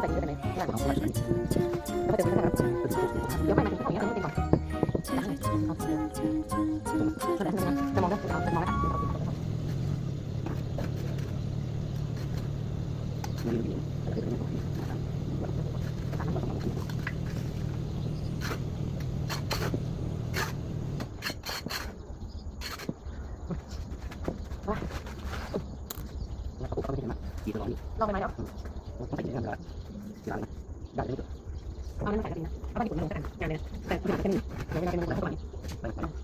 ใส่เยอะไปไหนแล้วก็จะมีเดี๋ยวไปมาถึงข้าวเหนียวเป็นก่อนจะมองได้จะมองได้เราไปไหนแล้วเอาไม่ใส่กระดิ่งนะเอาไปที่ผมลงกันอย่างเนี้ยแต่คุณจะเป็นเดี๋ยวเวลาเป็นลงแล้วก็ไป